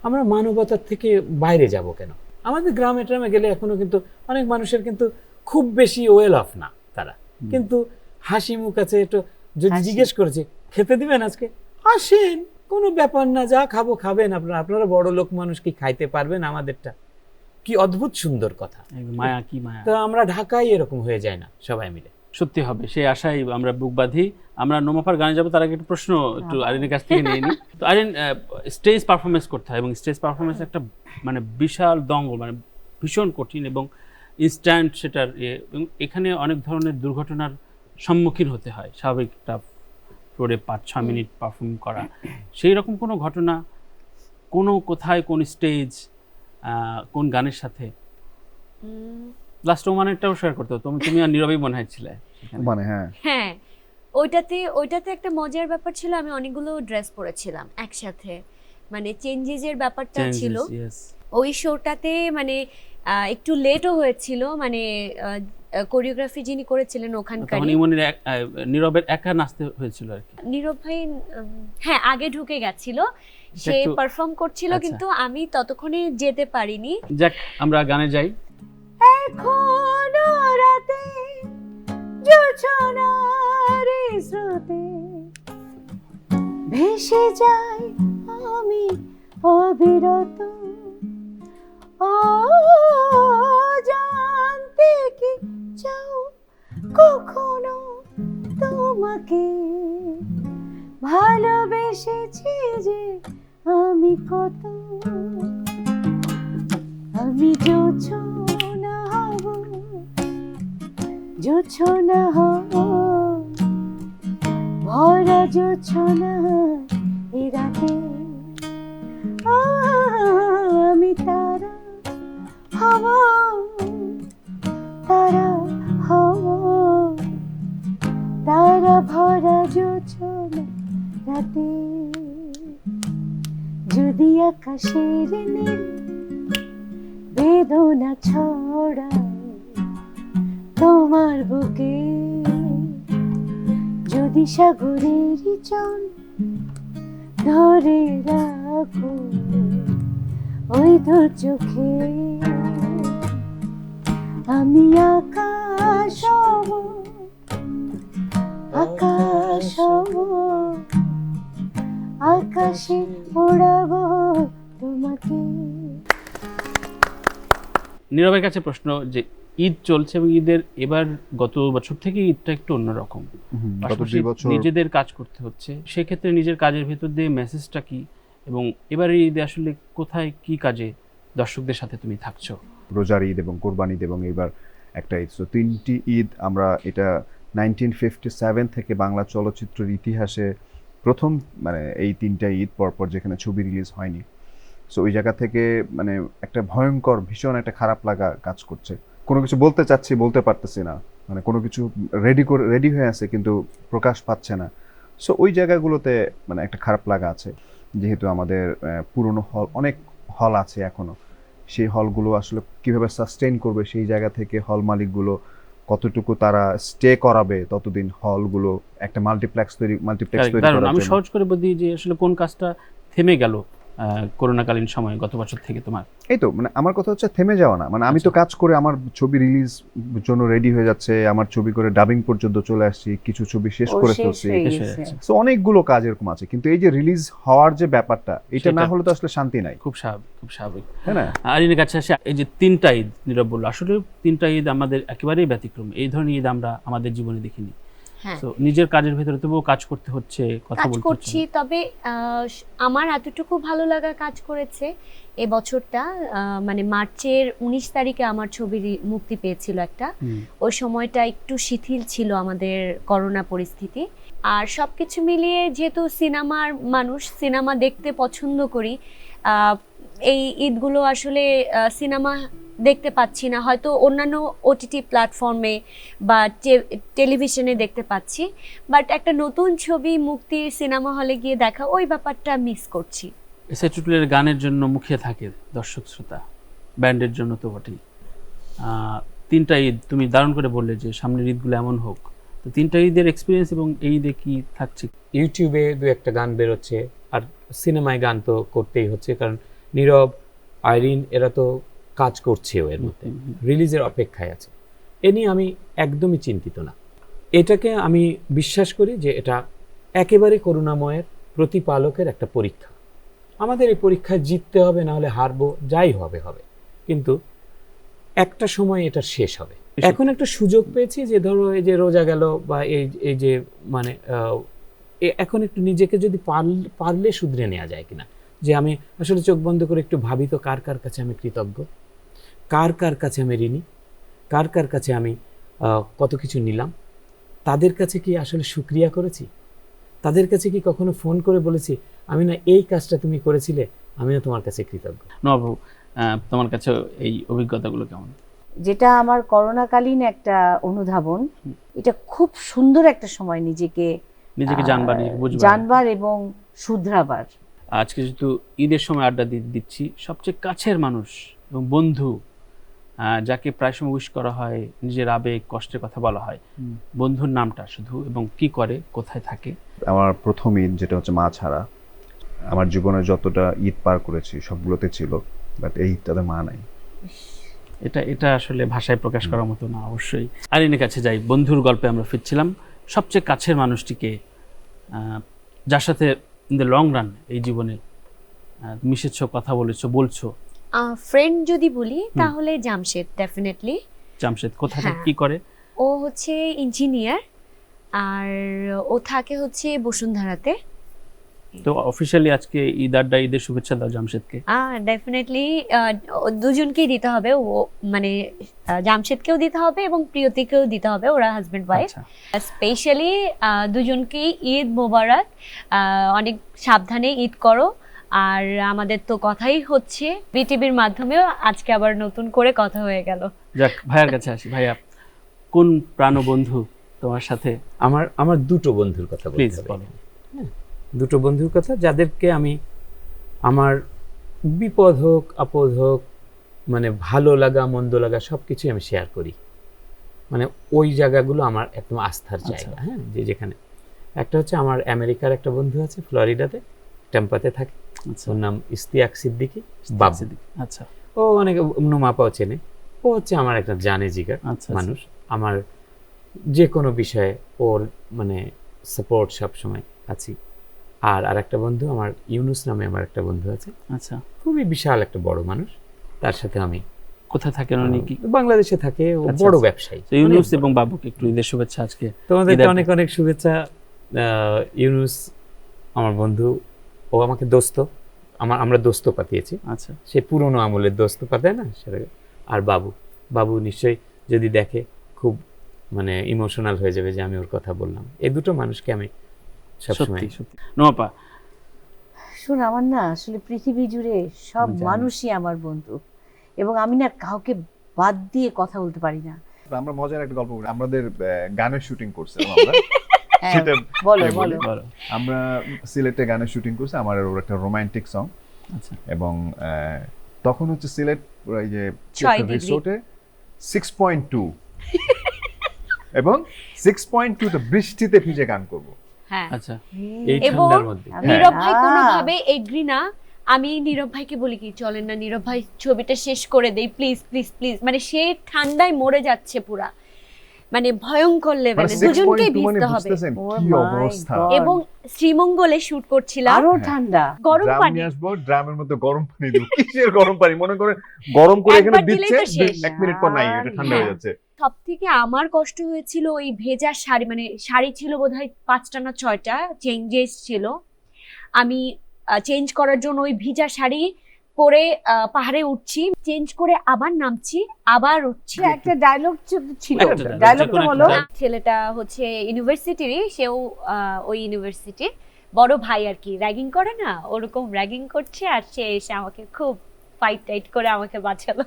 আমরা মানবতার থেকে বাইরে যাব কেন? আমাদের গ্রামে ট্রামে গেলে এখনো কিন্তু অনেক মানুষের কিন্তু খুব বেশি ওয়েল অফ না তারা, কিন্তু হাসি মুখ আছে, একটু যদি হাসি। জিজ্ঞেস করেছে খেতে দিবেন আজকে, আসেন, কোনো ব্যাপার না, যা খাবো খাবেন, আপনারা বড় লোক মানুষ, কি খাইতে পারবেন আমাদেরটা? কি অদ্ভুত সুন্দর কথা। একদম মায়া, কি মায়া। তো আমরা ঢাকায় এরকম হয়ে যায় না সবাই মিলে? সত্যি হবে, সেই আশায় আমরা বুক বাঁধি। আমরা নোমাফার গানে যাবো, তার আগে একটা প্রশ্ন একটু আরিনের কাছ থেকে নিয়ে নিই। তো আরিন, স্টেজ পারফরমেন্স করতে হয়, এবং স্টেজ পারফরমেন্স একটা মানে বিশাল দঙ্গল, মানে ভীষণ কঠিন এবং ইনস্ট্যান্ট সেটার এবং এখানে অনেক ধরনের দুর্ঘটনার সম্মুখীন হতে হয়। স্বাভাবিক একটা ফ্লোরে 5-6 মিনিট পারফর্ম করা, সেই রকম কোনো ঘটনা কোথায়, কোন স্টেজ, কোন গানের সাথে? লাস্ট ওমানেরটাও শেয়ার করতে হতো, তুমি আর নীরবই মনে হচ্ছিলে সেখানে। মানে হ্যাঁ হ্যাঁ, ওইটাতে একটা মজার ব্যাপার ছিল, আমি অনেকগুলো ড্রেস পরেছিলাম একসাথে, মানে চেঞ্জেসের ব্যাপারটা ছিল Changes, yes. ওই শোটাতে, মানে একটু লেটও হয়েছিল, মানে কোরিওগ্রাফি যিনি করেছিলেন ওখানকার তখন ইমনের নীরবের একা নাচতে হয়েছিল আর কি। নীরব ভাই হ্যাঁ আগে ঢুকে গেছিল, সে একটু- পারফর্ম করছিল, আচ্ছা। কিন্তু আমি ততক্ষণে যেতে পারিনি। যাক, আমরা গানে যাই। এখনো রাতে জোছনার স্রোতে ভেসে যাই আমি অবিরত, ও জানতে কি চাও কখনো তোমাকে, ভালোবেসেছি যে আমি কত, আমি জোছনা হব, জোছনা হব, ভরা জোছনা এ রাতে, আমি তারা হব, তারা হব, তারা ভরা জোছনা রাতে। আকাশের নীল বেদনা ছড়ায় তোমার বুকে, যদি সাগরের চল ধরে রাখো ওই দু চোখে, আমি আকাশ হব, আকাশ হব, আকাশে ওড়াবো তোমাকে। নীরবের কাছে প্রশ্ন যে ঈদ চলছে এবং ঈদের এবার গত বছর থেকে ঈদটা একটু অন্যরকম, গত পাশাপাশি 2 বছর নিজেদের কাজ করতে হচ্ছে, সেক্ষেত্রে নিজের কাজের ভেতর দিয়ে মেসেজটা কি এবং এবারে ঈদে আসলে কোথায় কি কাজে দর্শকদের সাথে তুমি থাকছো? রোজার ঈদ এবং কোরবান ঈদ এবং এবার একটা ঈদ, সো 3টি ঈদ আমরা, এটা 1957 থেকে বাংলা চলচ্চিত্রের ইতিহাসে প্রথম মানে এই 3টা ঈদ পরপর যেখানে ছবি রিলিজ হয়নি। সো ওই জায়গা থেকে মানে একটা ভয়ঙ্কর ভীষণ একটা খারাপ লাগা কাজ করছে। কোনো কিছু বলতে চাচ্ছি বলতে পারতেছি না, মানে কোনো কিছু রেডি হয়ে আছে কিন্তু প্রকাশ পাচ্ছে না। সো ওই জায়গাগুলোতে মানে একটা খারাপ লাগা আছে, যেহেতু আমাদের পুরনো হল অনেক হল আছে এখনো, সেই হলগুলো আসলে কিভাবে সাস্টেইন করবে, সেই জায়গা থেকে হল মালিকগুলো কতটুকু তারা স্টে করাবে ততদিন হলগুলো একটা মাল্টিপ্লেক্স তৈরি দারুণ। করার আমি জন্য। সহজ করে বলি যে আসলে কোন কাজটা থেমে গেল করোনাকালীন সময় গত বছর থেকে তোমার? এই তো মানে আমার কথা হচ্ছে থেমে যাওয়া না, মানে আমি তো কাজ করে আমার ছবি রিলিজ জন্য রেডি হয়ে যাচ্ছে, আমার ছবি করে ডাবিং পর্যন্ত চলে আসছি, কিছু ছবি শেষ ও করে শেষ ফেলছি। হয়ে শেষ গেছে। হয়ে যাচ্ছে। সো অনেকগুলো কাজ এরকম আছে, কিন্তু এই যে রিলিজ হওয়ার যে ব্যাপারটা, এটা না সেটা- হলে তো আসলে শান্তি নাই, খুব স্বাভাবিক, খুব স্বাভাবিক। তাই না? আরিনের কাছে আসে, এই যে 3টা ঈদ নীরব বললো, আসলে 3টা ঈদ আমাদের একেবারেই ব্যতিক্রম, এই ধরনের ঈদ আমরা আমাদের জীবনে দেখিনি। হ্যাঁ, তো নিজের কাজের ভেতরে তবুও কাজ করতে হচ্ছে, কথা কাজ বলতে করছি, হচ্ছে। তবে আমার এতটুকু ভালো লাগা কাজ করেছে এ বছরটা, মানে মার্চের 19 তারিখে আমার ছবি মুক্তি পেয়েছিল একটা। হুম। ওই সময়টা একটু শিথিল ছিল আমাদের করোনা পরিস্থিতি, আর সবকিছু মিলিয়ে যেহেতু সিনেমার মানুষ, সিনেমা দেখতে পছন্দ করি, এই ঈদগুলো আসলে সিনেমা দেখতে পাচ্ছি না, হয়তো অন্যান্য ওটিটি প্ল্যাটফর্মে বা টেলিভিশনে দেখতে পাচ্ছি, বাট একটা নতুন ছবি মুক্তির সিনেমা হলে গিয়ে দেখা, ওই ব্যাপারটা মিস করছি। এসআই টুটুলের গানের জন্য মুখিয়ে থাকে দর্শক শ্রোতা, ব্যান্ডের জন্য তো বটেই। 3টা ঈদ তুমি দারুণ করে বললে যে সামনের ঈদগুলো এমন হোক, তো 3টা ঈদের এক্সপিরিয়েন্স এবং এই ঈদে কি থাকছে? ইউটিউবে 2-একটা গান বেরোচ্ছে, আর সিনেমায় গান তো করতেই হচ্ছে, কারণ নীরব, আইরিন এরা তো কাজ করছেও এর মধ্যে, রিলিজের অপেক্ষায় আছে। এ নিয়ে আমি একদমই চিন্তিত না। এটাকে আমি বিশ্বাস করি যে এটা একেবারে করুণাময়ের প্রতিপালকের একটা পরীক্ষা। আমাদের এই পরীক্ষায় জিততে হবে, না হলে হারবো, যাই হবে হবে, কিন্তু একটা সময় এটা শেষ হবে। এখন একটা সুযোগ পেয়েছি যে ধরো এই যে রোজা গেল বা এই যে মানে এখন একটু নিজেকে যদি পারলে শুধরে নেওয়া যায় কিনা, যে আমি আসলে চোখ বন্ধ করে একটু ভাবি তো কার কার কাছে আমি কৃতজ্ঞ, কার কার কাছে আমি ঋণী, কার কার কাছে আমি কত কিছু নিলাম, তাদের কাছে কি আসলে শুকরিয়া করেছি, তাদের কাছে কি কখনো ফোন করে বলেছি আমি না এই কাজটা তুমি করেছিলে, আমিও তোমার কাছে কৃতজ্ঞ। নবাবু, তোমার কাছে এই অভিজ্ঞতাগুলো কেমন? যেটা আমার করোনাকালীন একটা অনুধাবন, এটা খুব সুন্দর একটা সময় নিজেকে জানবার, নিজেকে বুঝবার। জানবার এবং শুধরাবার। আজকে যেহেতু ঈদের সময় আড্ডা দিচ্ছি, সবচেয়ে কাছের মানুষ এবং বন্ধু, যাকে প্রায় সময় উইশ করা হয়, নিজের আবেগ কষ্টের কথা বলা হয়, বন্ধুর নামটা শুধু এবং কি করে, কোথায় থাকে? আমার প্রথম ঈদ যেটা হচ্ছে মা ছাড়া, আমার জীবনে যতটা ঈদ পার করেছি সবগুলোতে ছিল, বাট এই ঈদটাতে মা নাই। এটা আসলে ভাষায় প্রকাশ করার মতো না অবশ্যই। আরিনের কাছে যাই, বন্ধুর গল্পে আমরা ফিরছিলাম, সবচেয়ে কাছের মানুষটিকে যার সাথে ইন দ্য লং রান এই জীবনে মিশেছো, কথা বলছো। ফ্রেন্ড যদি বলি তাহলে জামশেদ, ডেফিনেটলি। জামশেদ কোথায় থাকে, হ্যাঁ। কি করে? ও হচ্ছে ইঞ্জিনিয়ার, আর ও থাকে হচ্ছে বসুন্ধরাতে। তো অফিশিয়ালি আজকে ঈদ আড্ডা, ঈদের শুভেচ্ছা দাও জামশেদকে। ডেফিনেটলি দুজনকেই দিতে হবে, ও মানে জামশেদকেও দিতে হবে এবং প্রিয়তিকেও দিতে হবে, ওরা হাজবেন্ড ওয়াইফ। আচ্ছা, স্পেশালি দুজনকেই ঈদ মোবারক, অনেক সাবধানে ঈদ করো। আর আমাদের তো কথাই হচ্ছে বিটিভির মাধ্যমেও, আজকে আবার নতুন করে কথা হয়ে গেল। যাক, ভাইয়ার কাছে আসি। ভাইয়া, কোন প্রাণবন্ধু তোমার সাথে? আমার দুটো বন্ধুর কথা প্লিজ বলতে হবে। বলো। দুটো বন্ধুর কথা, যাদেরকে আমি আমার বিপদ হোক আপদ হোক, মানে ভালো লাগা মন্দ লাগা সবকিছুই আমি শেয়ার করি। মানে ওই জায়গাগুলো আমার একদম আস্থার জায়গা। হ্যাঁ, যে যেখানে একটা হচ্ছে আমার আমেরিকার একটা বন্ধু আছে ফ্লোরিডাতে, টেম্পাতে থাকে, আচ্ছা ওর নাম ইস্তিয়াক সিদ্দিকী, বাবু। আচ্ছা ও অনেক নুমাপাও চেনে। ও হচ্ছে আমার একটা জানে জিগার আচ্ছা মানুষ। আমার যে কোনো বিষয়ে ওর মানে সাপোর্ট সবসময় আছি। আর আরেকটা বন্ধু আমার ইউনুস নামে আমার একটা বন্ধু আছে, আচ্ছা। খুবই বিশাল একটা বড় মানুষ। তার সাথে আমি কোথায় থাকেন উনি? কি বাংলাদেশে থাকে, ও আচ্ছা, বড় আচ্ছা। ব্যবসায়ী। তো ইউনুস অনেক এবং বড়। বাবুকে একটু ঈদের শুভেচ্ছা আজকে। তোমাদেরকে ঈদের- অনেক অনেক শুভেচ্ছা। ইউনুস আমার বন্ধু, ও আমাকে দোস্ত, আমরা দোস্ত পাতিয়েছি, আচ্ছা সে পুরনো আমলের দোস্ত পাতায় না সেটা। আর বাবু, বাবু নিশ্চয়ই যদি দেখে খুব মানে ইমোশনাল হয়ে যাবে যে আমি ওর কথা বললাম। এই দুটো মানুষকে আমি সবসময় সত্যি সত্যি। নোয়াপা, শোন, আমার না আসলে পৃথিবী জুড়ে সব আমি জানি। মানুষই আমার বন্ধু, এবং আমি না কাউকে বাদ দিয়ে কথা বলতে পারি না। আমরা মজার একটা গল্প করি, আমাদের গানের শুটিং করছিলাম আমরা। হ্যাঁ, সেটা বলো আমি বলি। বলো। বলো। আমরা সিলেটে গানের শুটিং করছি, আমার ওর একটা রোমান্টিক সং। আচ্ছা এবং তখন হচ্ছে সিলেট ওই যে 6 ডিগ্রি। রিসোর্টে 6.2 এবং 6.2 তে বৃষ্টিতে ভিজে গান করব। হ্যাঁ, আচ্ছা এই এবং ঠান্ডার মধ্যে। নীরব ভাই হ্যাঁ। কোনোভাবে এগ্রি না। আমি নীরব ভাইকে বলি কি চলেন না নীরব ভাই ছবিটা শেষ করে দেই প্লিজ প্লিজ প্লিজ, মানে সে ঠান্ডায় মরে যাচ্ছে পুরা, মানে ভয়ঙ্কর মানে লেভেলে, দুজনকেই 6.2 মানে ভিজতে হবে। বুঝতেছেন Oh কি my অবস্থা। God। এবং শ্রীমঙ্গলে শুট করছিলাম, আরো হ্যাঁ। ঠান্ডা। গরম ড্রাম পানি নিয়ে আসবো, ড্রামের মধ্যে গরম পানি দিব। কিসের গরম পানি? মনে করে গরম করে এখানে একবার দিলেই দিচ্ছে, তো শেষ। 1 মিনিট পর নাই, এটা ঠান্ডা হয়ে হ্যাঁ। যাচ্ছে। সব থেকে আমার কষ্ট হয়েছিল ওই ভেজা শাড়ি, মানে শাড়ি ছিল বোধহয় 5টা না 6টা চেঞ্জেস ছিল। আমি চেঞ্জ করার জন্য ওই ভিজা শাড়ি পরে পাহাড়ে উঠছি, চেঞ্জ করে আবার নামছি, আবার উঠছি। একটা ডায়লগ ছিল, একটা dialogue, ডায়লগটা যেকোনো বলো। একটা ছেলেটা হচ্ছে ইউনিভার্সিটিরই, সেও ওই ইউনিভার্সিটির বড় ভাই আর কি, র্যাগিং করে না ওরকম র্যাগিং করছে, আর সে এসে আমাকে খুব ফাইট টাইট করে আমাকে বাঁচালো।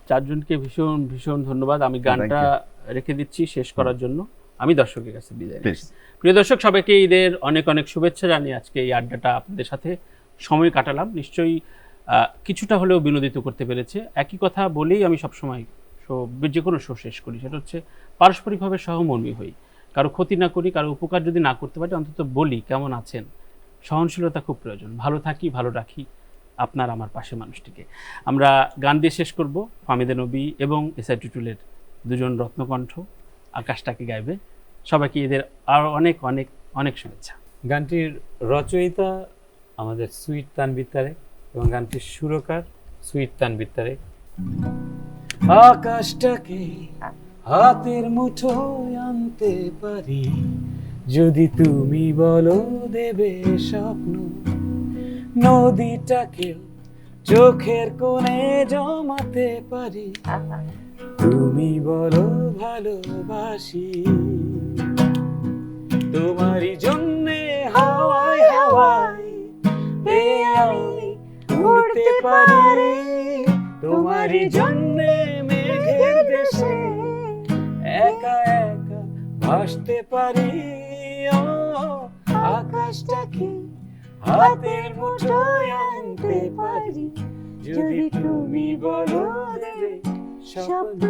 চারজনকে ভীষণ ভীষণ ধন্যবাদ। আমি গানটা রেখে দিচ্ছি শেষ করার জন্য, আমি দর্শকের কাছে বিদায় প্লিজ। নিচ্ছি। প্রিয় দর্শক, সবাইকে ঈদের অনেক অনেক শুভেচ্ছা জানিয়ে আজকে এই আড্ডাটা আপনাদের সাথে সময় কাটালাম, নিশ্চয়ই কিছুটা হলেও বিনোদিত করতে পেরেছে। একই কথা বলেই আমি সবসময় যে কোনো শো শেষ করি, সেটা হচ্ছে পারস্পরিকভাবে সহমর্মী হই, কারো ক্ষতি না করি, কারো উপকার যদি না করতে পারি অন্তত বলি কেমন আছেন। সহনশীলতা খুব প্রয়োজন। ভালো থাকি, ভালো রাখি আপনার আমার পাশে মানুষটিকে। আমরা গান দিয়ে শেষ করব, ফাহমিদা নবী এবং এসআই টুটুলের দুজন রত্নকণ্ঠ আকাশটাকে গাইবে। সবাইকে ঈদের আরও অনেক অনেক অনেক শুভেচ্ছা। গানটির রচয়িতা আমাদের সুইট তানভীর তারেক এবং গানটির সুরকার সুইট তানভীর তারেক। আকাশটাকে হাতের মুঠোয় আনতে পারি যদি তুমি বলো দেবে স্বপ্ন, নদীটাকেও চোখের কোণে জমাতে পারি তুমি বলো ভালোবাসি। তোমারই জন্যে হাওয়ায় হাওয়ায় আমি উড়তে পারি, তোমারই জন্যে মেঘের দেশে একা একা ভাসতে পারি। ও আকাশটাকে হাতের মুঠোয় আনতে পারি যদি তুমি বলো দেবে স্বপ্ন।